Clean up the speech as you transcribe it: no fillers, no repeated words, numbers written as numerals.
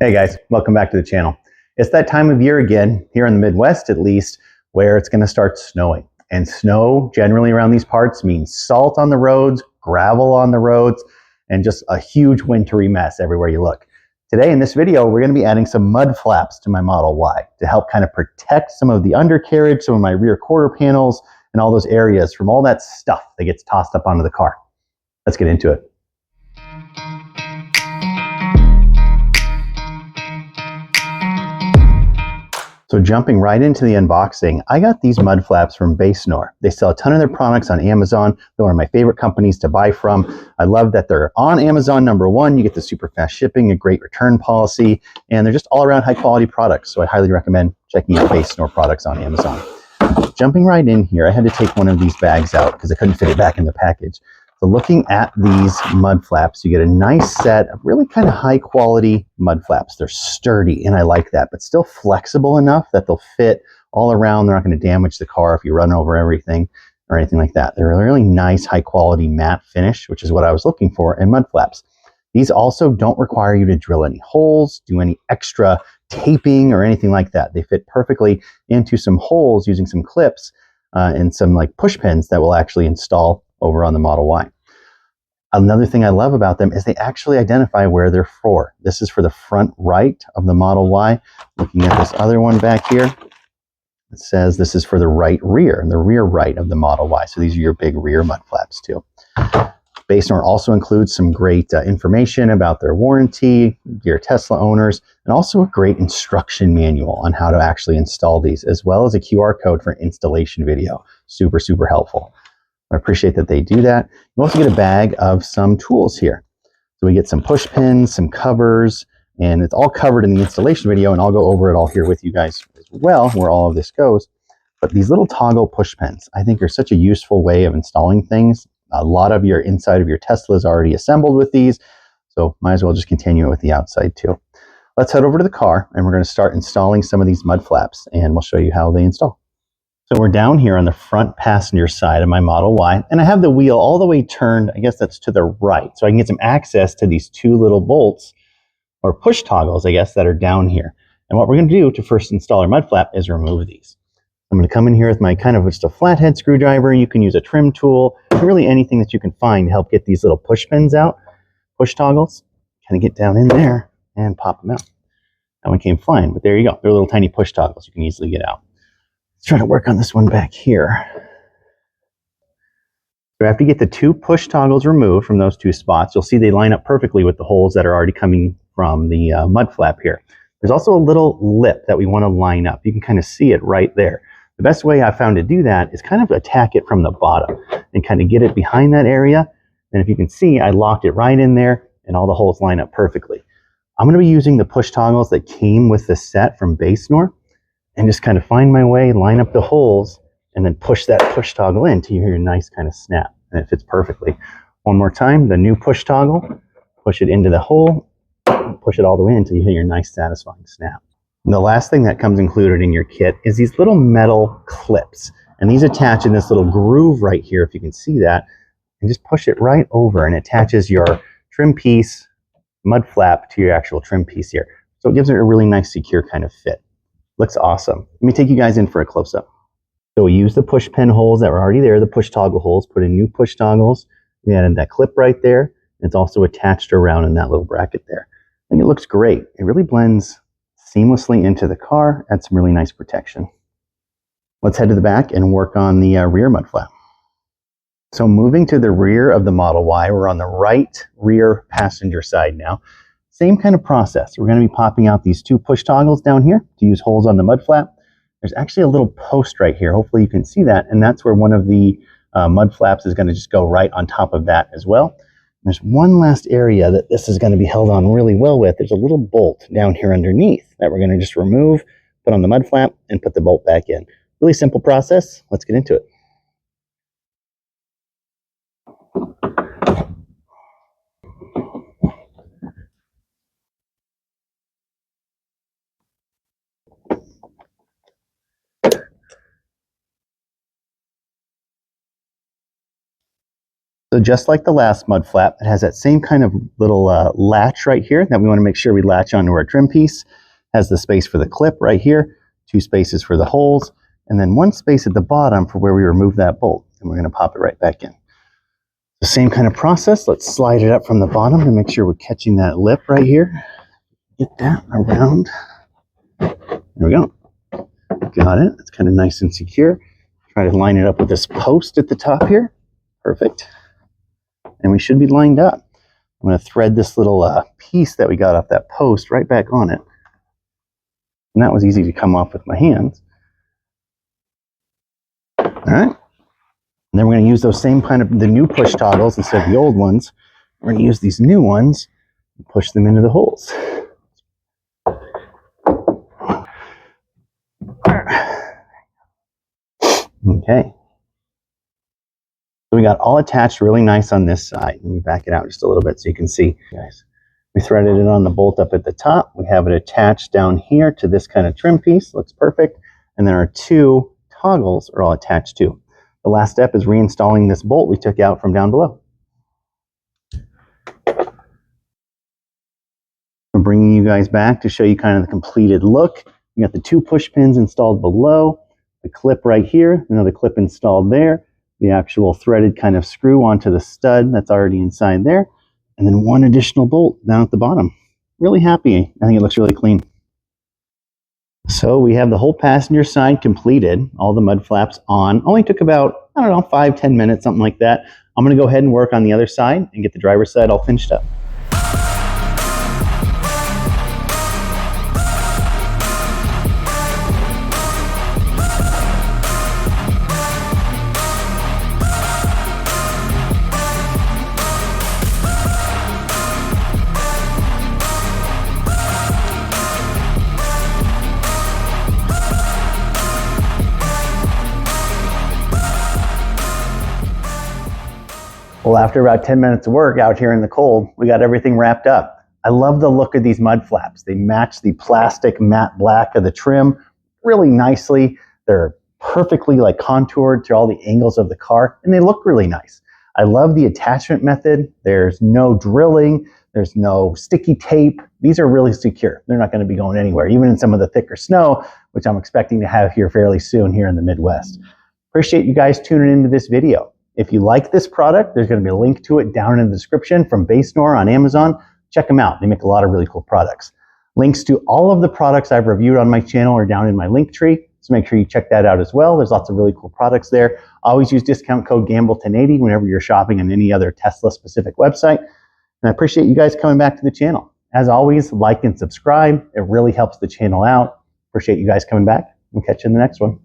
Hey guys, welcome back to the channel. It's that time of year again, here in the Midwest at least, where it's going to start snowing. And snow generally around these parts means salt on the roads, gravel on the roads, and just a huge wintry mess everywhere you look. Today in this video, we're going to be adding some mud flaps to my Model Y to help kind of protect some of the undercarriage, some of my rear quarter panels, and all those areas from all that stuff that gets tossed up onto the car. Let's get into it. So jumping right into the unboxing, I got these mud flaps from Basenor. They sell a ton of their products on Amazon. They're one of my favorite companies to buy from. I love that they're on Amazon, number one. You get the super fast shipping, a great return policy, and they're just all around high quality products. So I highly recommend checking out Basenor products on Amazon. Jumping right in here, I had to take one of these bags out because I couldn't fit it back in the package. So looking at these mud flaps, you get a nice set of really kind of high quality mud flaps. They're sturdy and I like that, but still flexible enough that they'll fit all around. They're not going to damage the car if you run over everything or anything like that. They're a really nice high quality matte finish, which is what I was looking for in mud flaps. These also don't require you to drill any holes, do any extra taping or anything like that. They fit perfectly into some holes using some clips and some like push pins that will actually install over on the Model Y. Another thing I love about them is they actually identify where they're for. This is for the front right of the Model Y. Looking at this other one back here, it says this is for the right rear and the rear right of the Model Y. So these are your big rear mud flaps too. Basenor also includes some great information about their warranty, dear Tesla owners, and also a great instruction manual on how to actually install these, as well as a QR code for installation video. Super, super helpful. I appreciate that they do that. You also get a bag of some tools here. So we get some push pins, some covers, and it's all covered in the installation video, and I'll go over it all here with you guys as well, where all of this goes. But these little toggle push pins, I think are such a useful way of installing things. A lot of your inside of your Tesla is already assembled with these, so might as well just continue it with the outside too. Let's head over to the car, and we're going to start installing some of these mud flaps, and we'll show you how they install. So we're down here on the front passenger side of my Model Y, and I have the wheel all the way turned, I guess that's to the right, so I can get some access to these two little bolts, or push toggles, I guess, that are down here. And what we're going to do to first install our mud flap is remove these. I'm going to come in here with my kind of just a flathead screwdriver. You can use a trim tool, really anything that you can find to help get these little push pins out, push toggles, kind of get down in there and pop them out. That one came fine, but there you go. They're little tiny push toggles you can easily get out. Let's try to work on this one back here. So after you get the two push toggles removed from those two spots, you'll see they line up perfectly with the holes that are already coming from the mud flap here. There's also a little lip that we want to line up. You can kind of see it right there. The best way I found to do that is kind of attack it from the bottom and kind of get it behind that area. And if you can see, I locked it right in there and all the holes line up perfectly. I'm going to be using the push toggles that came with the set from Basenor and just kind of find my way, line up the holes, and then push that push toggle in till you hear a nice kind of snap. And it fits perfectly. One more time, the new push toggle, push it into the hole, push it all the way until you hear your nice satisfying snap. And the last thing that comes included in your kit is these little metal clips. And these attach in this little groove right here, if you can see that, and just push it right over and it attaches your trim piece, mud flap to your actual trim piece here. So it gives it a really nice secure kind of fit. Looks awesome. Let me take you guys in for a close-up. So we used the push pin holes that were already there, the push toggle holes, put in new push toggles. We added that clip right there. It's also attached around in that little bracket there. I think it looks great. It really blends seamlessly into the car, adds some really nice protection. Let's head to the back and work on the rear mud flap. So moving to the rear of the Model Y, we're on the right rear passenger side now. Same kind of process. We're going to be popping out these two push toggles down here to use holes on the mud flap. There's actually a little post right here. Hopefully you can see that. And that's where one of the mud flaps is going to just go right on top of that as well. There's one last area that this is going to be held on really well with. There's a little bolt down here underneath that we're going to just remove, put on the mud flap, and put the bolt back in. Really simple process. Let's get into it. So just like the last mud flap, it has that same kind of little latch right here that we want to make sure we latch onto our trim piece. It has the space for the clip right here, 2 spaces for the holes, and then 1 space at the bottom for where we remove that bolt. And we're going to pop it right back in. The same kind of process. Let's slide it up from the bottom to make sure we're catching that lip right here. Get that around. There we go. Got it. It's kind of nice and secure. Try to line it up with this post at the top here. Perfect. And we should be lined up. I'm going to thread this little piece that we got off that post right back on it. And that was easy to come off with my hands. All right. And then we're going to use those same kind of the new push toggles instead of the old ones. We're going to use these new ones and push them into the holes. Okay. So we got all attached really nice on this side. Let me back it out just a little bit so you can see, guys. We threaded it on the bolt up at the top. We have it attached down here to this kind of trim piece. Looks perfect. And then our 2 toggles are all attached too. The last step is reinstalling this bolt we took out from down below. I'm bringing you guys back to show you kind of the completed look. You got the 2 push pins installed below, the clip right here, another clip installed there, the actual threaded kind of screw onto the stud that's already inside there, and then 1 additional bolt down at the bottom. Really happy. I think it looks really clean. So we have the whole passenger side completed, all the mud flaps on. Only took about, I don't know, 5-10 minutes, something like that. I'm going to go ahead and work on the other side and get the driver's side all finished up. Well, after about 10 minutes of work out here in the cold, we got everything wrapped up. I love the look of these mud flaps. They match the plastic matte black of the trim really nicely. They're perfectly contoured to all the angles of the car, and they look really nice. I love the attachment method. There's no drilling. There's no sticky tape. These are really secure. They're not going to be going anywhere, even in some of the thicker snow, which I'm expecting to have here fairly soon here in the Midwest. Appreciate you guys tuning into this video. If you like this product, there's going to be a link to it down in the description from Basenor on Amazon. Check them out. They make a lot of really cool products. Links to all of the products I've reviewed on my channel are down in my link tree, so make sure you check that out as well. There's lots of really cool products there. Always use discount code GAMBLE1080 whenever you're shopping on any other Tesla-specific website. And I appreciate you guys coming back to the channel. As always, like and subscribe. It really helps the channel out. Appreciate you guys coming back. We'll catch you in the next one.